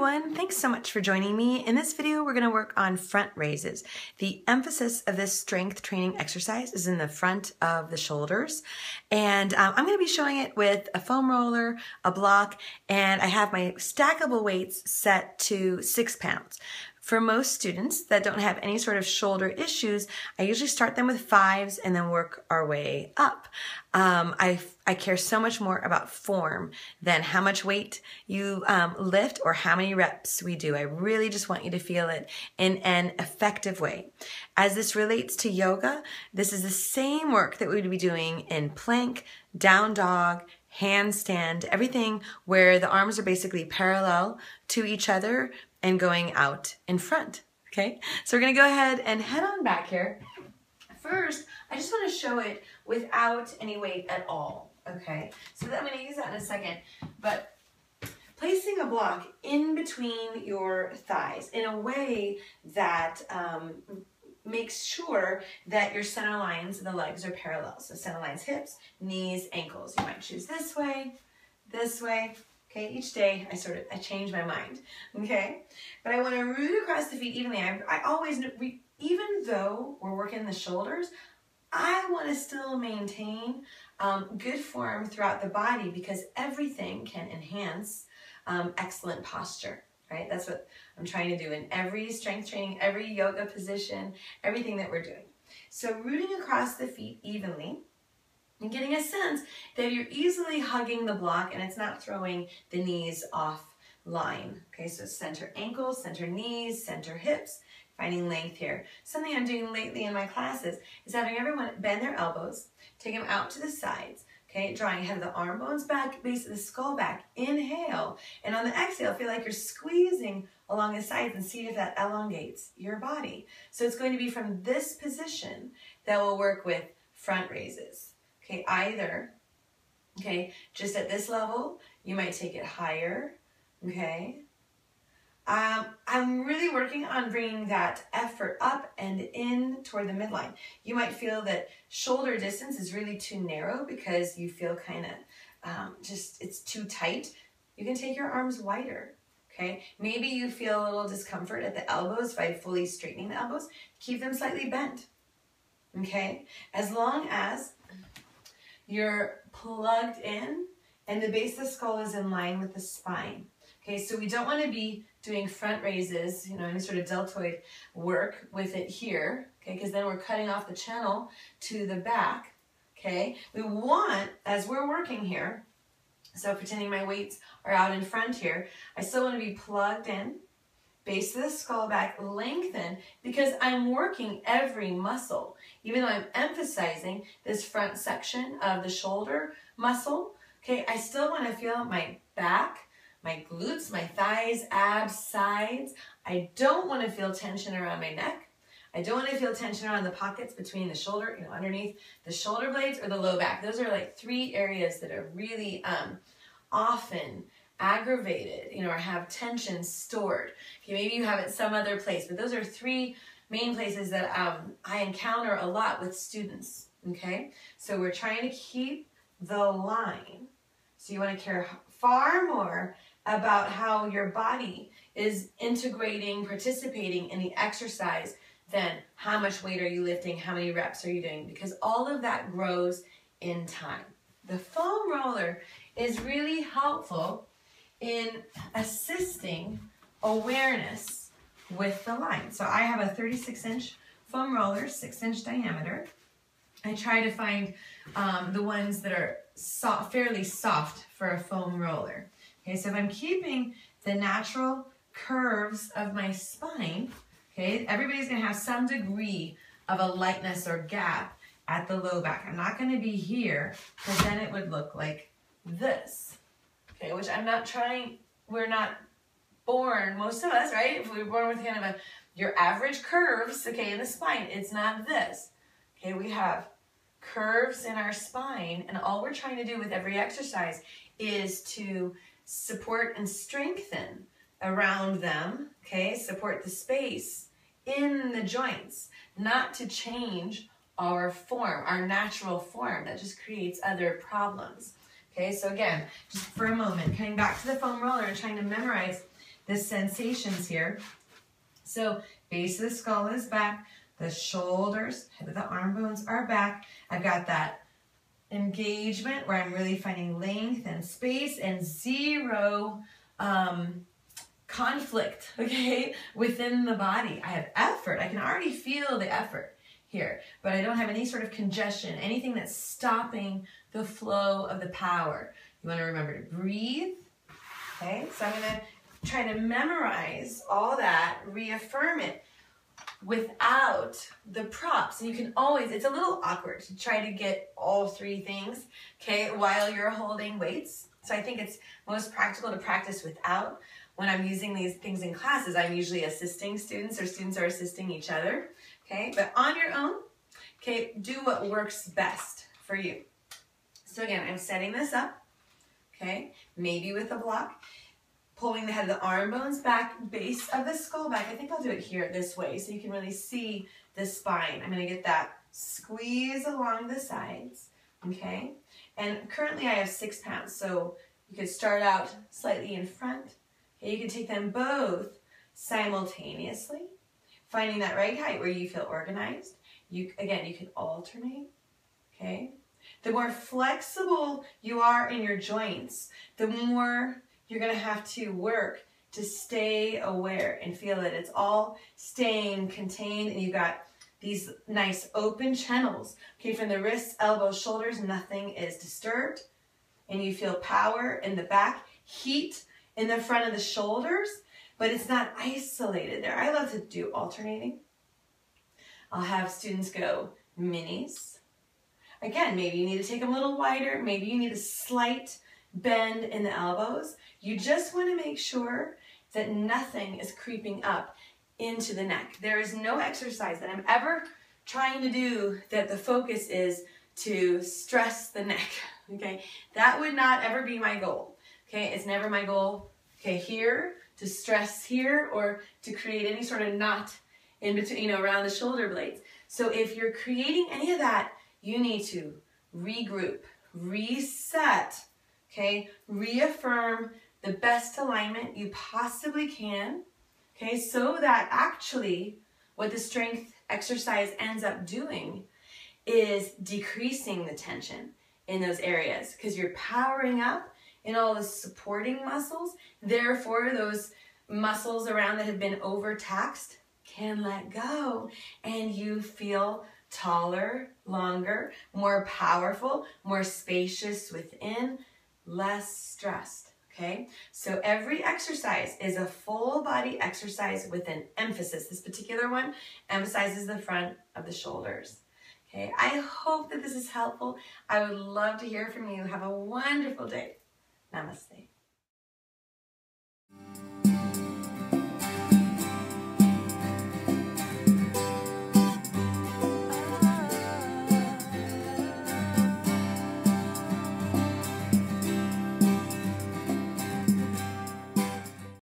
everyone, thanks so much for joining me. In this video, we're going to work on front raises. The emphasis of this strength training exercise is in the front of the shoulders. And I'm going to be showing it with a foam roller, a block, and I have my stackable weights set to 6 pounds. For most students that don't have any sort of shoulder issues, I usually start them with 5s and then work our way up. I care so much more about form than how much weight you lift or how many reps we do. I really just want you to feel it in an effective way. As this relates to yoga, this is the same work that we would be doing in plank, down dog, handstand, everything where the arms are basically parallel to each other and going out in front, okay? So we're gonna go ahead and head on back here. First, I just wanna show it without any weight at all, okay? So I'm gonna use that in a second, but placing a block in between your thighs in a way that makes sure that your center lines of the legs are parallel. So center lines, hips, knees, ankles. You might choose this way. Okay, each day I change my mind, okay? But I want to root across the feet evenly. I always, even though we're working the shoulders, I want to still maintain good form throughout the body because everything can enhance excellent posture, right? That's what I'm trying to do in every strength training, every yoga position, everything that we're doing. So rooting across the feet evenly, and getting a sense that you're easily hugging the block and it's not throwing the knees off line. Okay, so center ankles, center knees, center hips, finding length here. Something I'm doing lately in my classes is having everyone bend their elbows, take them out to the sides, okay, drawing head of the arm bones back, base of the skull back, inhale, and on the exhale, feel like you're squeezing along the sides and see if that elongates your body. So it's going to be from this position that we'll work with front raises. Okay, either, okay, just at this level, you might take it higher, okay. I'm really working on bringing that effort up and in toward the midline. You might feel that shoulder distance is really too narrow because you feel kind of it's too tight. You can take your arms wider, okay. Maybe you feel a little discomfort at the elbows by fully straightening the elbows. Keep them slightly bent, okay. As long as you're plugged in and the base of the skull is in line with the spine. Okay, so we don't want to be doing front raises, you know, any sort of deltoid work with it here, okay, because then we're cutting off the channel to the back, okay. We want, as we're working here, so pretending my weights are out in front here, I still want to be plugged in, base of the skull back, lengthen, because I'm working every muscle. Even though I'm emphasizing this front section of the shoulder muscle, okay, I still want to feel my back, my glutes, my thighs, abs, sides. I don't want to feel tension around my neck. I don't want to feel tension around the pockets between the shoulder, you know, underneath the shoulder blades or the low back. Those are like 3 areas that are really often aggravated, you know, or have tension stored. Okay, maybe you have it some other place, but those are 3 main places that I encounter a lot with students, okay? So we're trying to keep the line. So you want to care far more about how your body is integrating, participating in the exercise than how much weight are you lifting, how many reps are you doing, because all of that grows in time. The foam roller is really helpful in assisting awareness with the line. So I have a 36-inch foam roller, 6-inch diameter. I try to find the ones that are fairly soft for a foam roller. Okay, so if I'm keeping the natural curves of my spine, okay, everybody's gonna have some degree of a lightness or gap at the low back. I'm not gonna be here, because then it would look like this. Okay, which I'm not trying, we're not born, most of us, right? If we were born with kind of your average curves, okay, in the spine, it's not this. Okay, we have curves in our spine, and all we're trying to do with every exercise is to support and strengthen around them, okay, support the space in the joints, not to change our form, our natural form. That just creates other problems. Okay, so again, just for a moment, coming back to the foam roller and trying to memorize the sensations here. So base of the skull is back, the shoulders, head of the arm bones are back. I've got that engagement where I'm really finding length and space and zero conflict, okay, within the body. I have effort. I can already feel the effort here, but I don't have any sort of congestion, anything that's stopping the flow of the power. You want to remember to breathe, okay? So I'm going to try to memorize all that, reaffirm it without the props. And you can always, it's a little awkward to try to get all three things, okay, while you're holding weights. So I think it's most practical to practice without. When I'm using these things in classes, I'm usually assisting students or students are assisting each other, okay? But on your own, okay, do what works best for you. So again, I'm setting this up, okay? Maybe with a block, pulling the head of the arm bones back, base of the skull back. I think I'll do it here this way so you can really see the spine. I'm gonna get that squeeze along the sides, okay? And currently I have 6 pounds, so you could start out slightly in front. Okay, you can take them both simultaneously, finding that right height where you feel organized. Again, you can alternate, okay? The more flexible you are in your joints, the more you're gonna have to work to stay aware and feel that it's all staying contained, and you've got these nice open channels, okay, from the wrists, elbows, shoulders, nothing is disturbed, and you feel power in the back, heat in the front of the shoulders, but it's not isolated there. I love to do alternating. I'll have students go minis. Again, maybe you need to take them a little wider. Maybe you need a slight bend in the elbows. You just want to make sure that nothing is creeping up into the neck. There is no exercise that I'm ever trying to do that the focus is to stress the neck, okay? That would not ever be my goal. Okay, it's never my goal, okay, here, to stress here, or to create any sort of knot in between, around the shoulder blades. So if you're creating any of that, you need to regroup, reset, okay, reaffirm the best alignment you possibly can, okay, so that actually what the strength exercise ends up doing is decreasing the tension in those areas, because you're powering up in all the supporting muscles. Therefore, those muscles around that have been overtaxed can let go, and you feel taller, longer, more powerful, more spacious within, less stressed, okay? So every exercise is a full body exercise with an emphasis. This particular one emphasizes the front of the shoulders. Okay, I hope that this is helpful. I would love to hear from you. Have a wonderful day. Namaste.